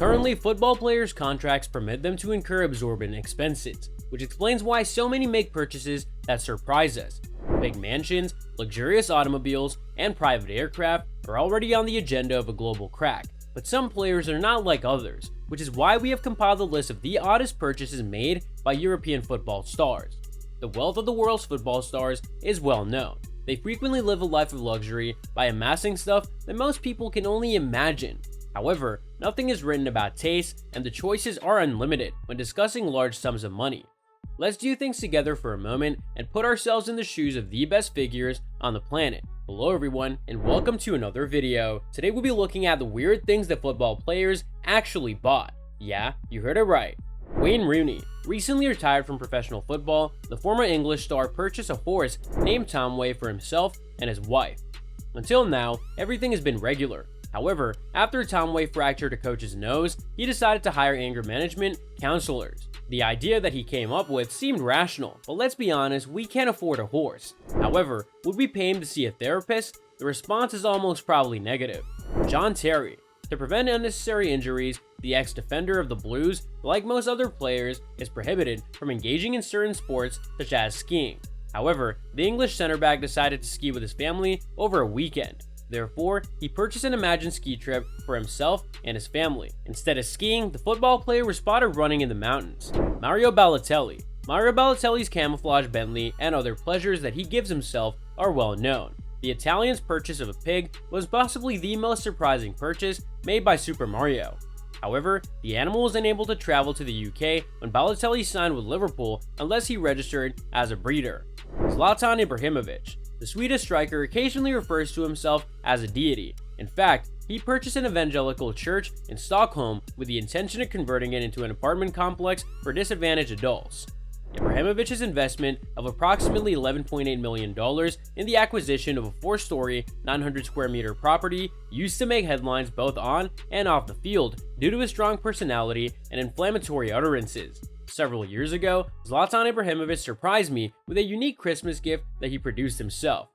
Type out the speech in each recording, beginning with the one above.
Currently, football players' contracts permit them to incur exorbitant expenses, which explains why so many make purchases that surprise us. Big mansions, luxurious automobiles, and private aircraft are already on the agenda of a global crack, but some players are not like others, which is why we have compiled a list of the oddest purchases made by European football stars. The wealth of the world's football stars is well known. They frequently live a life of luxury by amassing stuff that most people can only imagine. However, nothing is written about taste, and the choices are unlimited when discussing large sums of money. Let's do things together for a moment and put ourselves in the shoes of the best figures on the planet. Hello everyone, and welcome to another video. Today we'll be looking at the weird things that football players actually bought. Yeah, you heard it right. Wayne Rooney. Recently retired from professional football, the former English star purchased a horse named Tomway for himself and his wife. Until now, everything has been regular. However, after Tomway fractured a coach's nose, he decided to hire anger management counselors. The idea that he came up with seemed rational, but let's be honest, we can't afford a horse. However, would we pay him to see a therapist? The response is almost probably negative. John Terry. To prevent unnecessary injuries, the ex-defender of the Blues, like most other players, is prohibited from engaging in certain sports such as skiing. However, the English center back decided to ski with his family over a weekend. Therefore, he purchased an imagined ski trip for himself and his family. Instead of skiing, the football player was spotted running in the mountains. Mario Balotelli. Mario Balotelli's camouflage Bentley and other pleasures that he gives himself are well known. The Italian's purchase of a pig was possibly the most surprising purchase made by Super Mario. However, the animal was unable to travel to the UK when Balotelli signed with Liverpool unless he registered as a breeder. ZLATAN Ibrahimovic. The Swedish striker occasionally refers to himself as a deity. In fact, he purchased an evangelical church in Stockholm with the intention of converting it into an apartment complex for disadvantaged adults. Ibrahimovic's investment of approximately $11.8 million in the acquisition of a 4-story, 900 square meter property used to make headlines both on and off the field due to his strong personality and inflammatory utterances. Several years ago, Zlatan Ibrahimovic surprised me with a unique Christmas gift that he produced himself.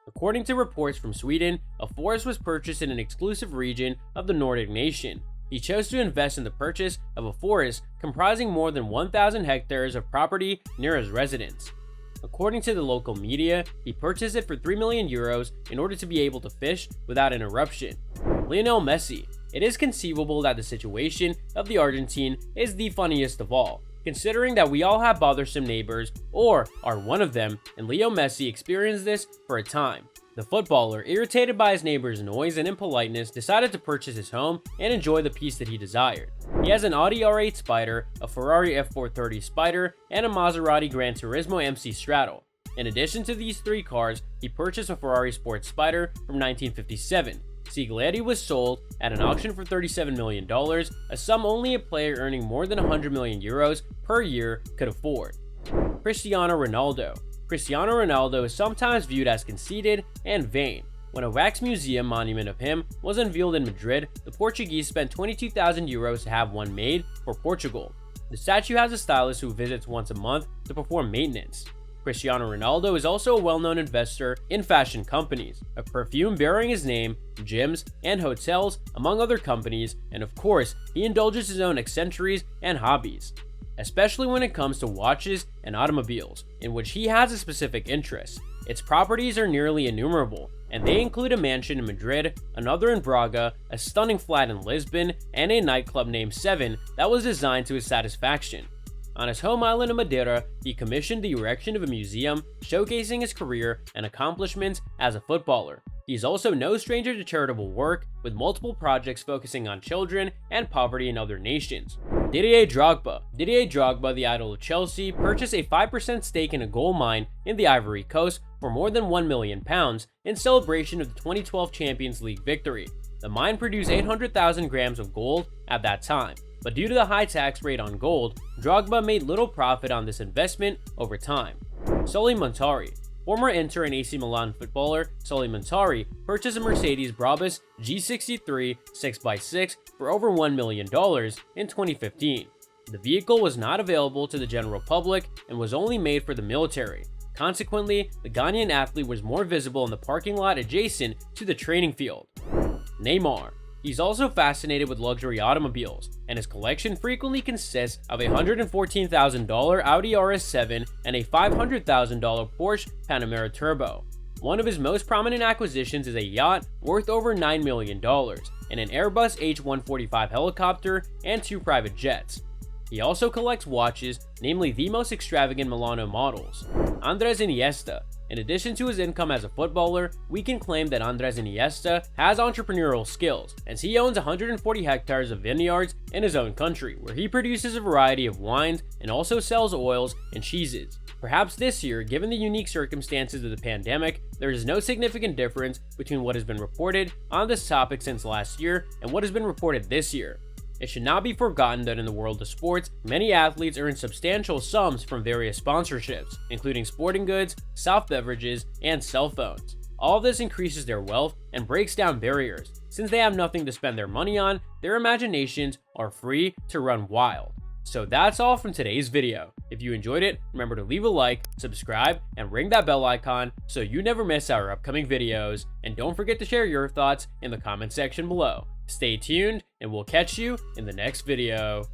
According to reports from Sweden, a forest was purchased in an exclusive region of the Nordic nation. He chose to invest in the purchase of a forest comprising more than 1,000 hectares of property near his residence. According to the local media, he purchased it for €3 million in order to be able to fish without interruption. Lionel Messi. It is conceivable that the situation of the Argentine is the funniest of all, considering that we all have bothersome neighbors or are one of them, and Leo Messi experienced this for a time. The footballer, irritated by his neighbor's noise and impoliteness, decided to purchase his home and enjoy the peace that he desired. He has an Audi R8 Spider, a Ferrari F430 Spider, and a Maserati Gran Turismo MC Strato. In addition to these 3 cars, he purchased a Ferrari Sports Spider from 1957. Siglietti was sold at an auction for $37 million, a sum only a player earning more than €100 million per year could afford. Cristiano Ronaldo. Cristiano Ronaldo is sometimes viewed as conceited and vain. When a wax museum monument of him was unveiled in Madrid, the Portuguese spent €22,000 to have one made for Portugal. The statue has a stylist who visits once a month to perform maintenance. Cristiano Ronaldo is also a well-known investor in fashion companies, a perfume bearing his name, gyms, and hotels, among other companies, and of course, he indulges his own eccentricities and hobbies, especially when it comes to watches and automobiles, in which he has a specific interest. Its properties are nearly innumerable, and they include a mansion in Madrid, another in Braga, a stunning flat in Lisbon, and a nightclub named Seven that was designed to his satisfaction. On his home island of Madeira, he commissioned the erection of a museum showcasing his career and accomplishments as a footballer. He is also no stranger to charitable work, with multiple projects focusing on children and poverty in other nations. Didier Drogba. Didier Drogba, the idol of Chelsea, purchased a 5% stake in a gold mine in the Ivory Coast for more than £1 million in celebration of the 2012 Champions League victory. The mine produced 800,000 grams of gold at that time, but due to the high tax rate on gold, Drogba made little profit on this investment over time. Sully Montari. Former Inter and AC Milan footballer Sully Montari purchased a Mercedes Brabus G63 6x6 for over $1 million in 2015. The vehicle was not available to the general public and was only made for the military. Consequently, the Ghanaian athlete was more visible in the parking lot adjacent to the training field. Neymar. He's also fascinated with luxury automobiles, and his collection frequently consists of a $114,000 Audi RS7 and a $500,000 Porsche Panamera Turbo. One of his most prominent acquisitions is a yacht worth over $9 million, and an Airbus H-145 helicopter and 2 private jets. He also collects watches, namely the most extravagant Milano models. Andres Iniesta. In addition to his income as a footballer, we can claim that Andres Iniesta has entrepreneurial skills, as he owns 140 hectares of vineyards in his own country, where he produces a variety of wines and also sells oils and cheeses. Perhaps this year, given the unique circumstances of the pandemic, there is no significant difference between what has been reported on this topic since last year and what has been reported this year. It should not be forgotten that in the world of sports, many athletes earn substantial sums from various sponsorships, including sporting goods, soft beverages, and cell phones. All of this increases their wealth and breaks down barriers. Since they have nothing to spend their money on, their imaginations are free to run wild. So that's all from today's video. If you enjoyed it, remember to leave a like, subscribe, and ring that bell icon so you never miss our upcoming videos. And don't forget to share your thoughts in the comment section below. Stay tuned, and we'll catch you in the next video.